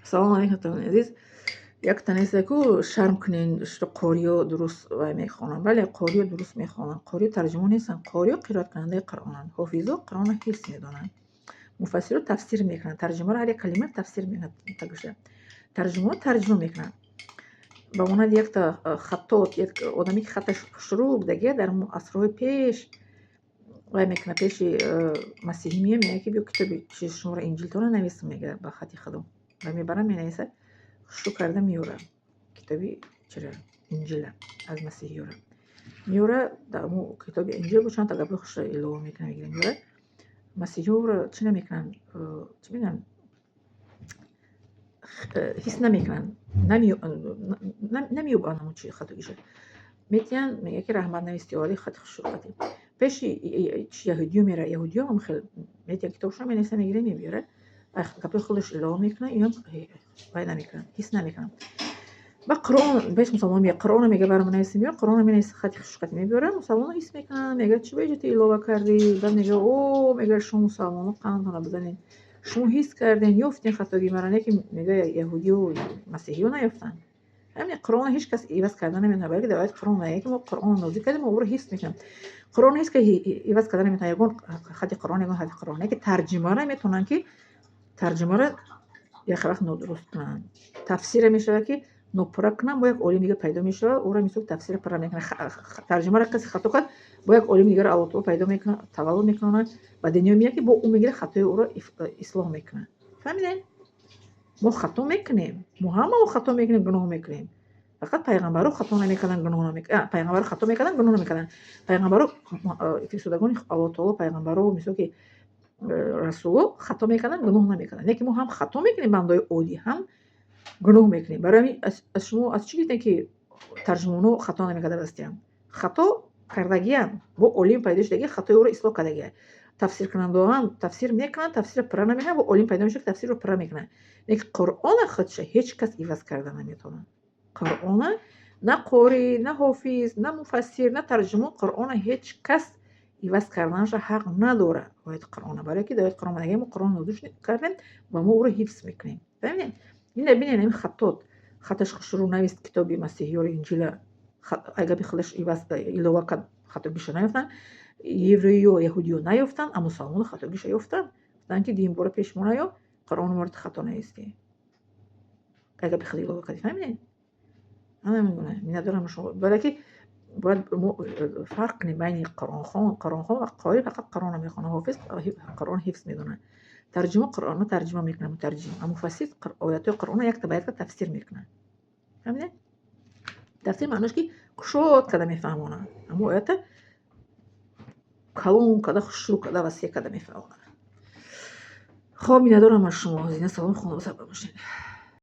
салом алейкум азиз. Як танеса ку шарм кунен что қориё дуруст вай мехонанд. Бале қориё дуруст мехонанд. Қориё тарҷумо нестанд. Қориё қироат кунандаи Қуръонанд. Ҳофизо Қуръонро ҳифз медонанд. Муфассиро тафсир мекунанд. Тарҷумаро ҳар як калима тафсир мекунанд. Тарҷумаро тарҷума мекунанд. ба монанди якта хаттот, як одаме ки хатташ хушрӯ будагия дар асрҳои пеш вай мекунад. Пеши масиҳӣ меояд мегӯяд ки биё китоби чиз шуморо инҷилтона нависм мегӯяд ба хати худом. Ва мебарад менависад, хушрӯ карда меёрад. Китоби чира инҷила аз масиҳиёра меёра. дар мо китоби инҷил бо чанд гапи хушро илова мекунад мегира меёрад. Масиҳиёро чӣ намекунанд, чӣ мегӯянд, ҳис намекунанд, намеёбанд ҳамон чи хатогиша. Метиянд мегӯяд ки раҳмат нависти оли хати хушрӯ хати. Пеши яҳудиё меравад. Яҳудиё ҳам хел метиянд китобшон менависад мегира мебиёрад. гапи худаш илова мекунад. Инам вай намекунанд, ҳис намекунанд. ба Қуръон беш мусулмон мега Қуръонро мега барам нависад меёрад. Қуръонро менависад хати хушхати мебиёрад. Мусулмонон ҳис мекунанд, мегӯяд чӣ баҷа ту илова кардӣ. Баъд мега о мега шумо мусулмонон қандҳона бизанед. Шумо ҳис карден, ёфтен хатоги маро. Не ки мега яҳудиё масиҳиё наёфтанд. ҳамин Қуръонро ҳеҷ кас иваз карда наметавонад. Балки давояд Қуръон мегӯяд ки мо Қуръонро нозил кардем, мо ӯро ҳифз мекунем. Қуръонро ҳеҷ кас иваз карда наметавонад. Ягон хати Қуръон, ягон ҳарфи Қуръон. Не ки тарҷимаро метавонанд ки тарҷимаро як вақт нодуруст кунанд. Тафсира мешавад ки нопурра кунанд, бо як олим дигар пайдо мешавад, ӯро мисол тафсира пурра мекунад. Тарҷимаро касе хато кард, бо як олим дигар аллотуба пайдо мекунад, таваллуд мекунад. Ба дунё меяд ки бо ӯ мегирад хатои ӯро ислоҳ мекунад. фаҳмидем? Мо хато мекунем. Мо ҳамао хато мекунем, гуноҳ мекунем. Фақат пайғамбаро хато намекарданд, гуноҳ намекарданд. Пайғамбаро хато мекарданд, гуноҳ намекарданд. Пайғамбаро фирстодагони Аллоҳ таоло, пайғамбаро мисол ки расуло хато мекарданд, гуноҳ намекарданд. Не ки мо ҳам хато мекунем, бандаи одӣ ҳам гуноҳ мекунем. Барои ҳамин аз шумо аз чӣ гирифтем ки тарҷумоно хато намекарданд дастиям? Хато кардагиянд, бо олим пайдо шудагия хатои ӯро ислоҳ кардагиянд. Тафсиркунандо ҳам тафсир мекунанд, тафсира пурра намекунанд, бо олим пайдо мешавад, тафсирро пурра мекунанд. Лекин Қуръона худша ҳеҷ кас иваз карда наметавонад. Қуръона на қори, на ҳофиз, на муфассир, на тарҷумон, Қуръона ҳеҷ кас иваз карданашо ҳақ надорад. Бояд Қуръона, барои ки давояд Қуръон мегӯяд мо Қуръон нозил кардем ва мо ӯро ҳифз мекунем. Фаҳмидем? Ина бинед ин хаттот хаташ хушрӯ навист китоби масиҳиёро инҷила. Агаби худаш иваз илова кард, хатогиша наёфтанд. Евреиё яҳудиё наёфтанд, а мусулмоно хатогиша ёфтанд. Гуфтанд ки дин бора пеш монаё, Қуръони моро хато навистӣ. Агаби худ илова кардӣ. Фаҳмидем? Ҳамин гуна миннатдорам шумо. Балки бояд мо фарқ кунем байни Қуръонхон ва қори фақат Қуръонро мехонад. ҳофиз Қуръон ҳифз медонад. Тарҷума Қуръонро тарҷима мекунад, мутарҷим. А муфассир оятои Қуръонро якта ба якта тафсир мекунад. фаҳмидем? тафсир маънош ки кушод карда мефаҳмонад. Аммо оята калон карда, хушрӯ карда, васеъ карда мефаҳмонад. хоб миннатдорам аз шумо. Зина саломи хонавода бошед.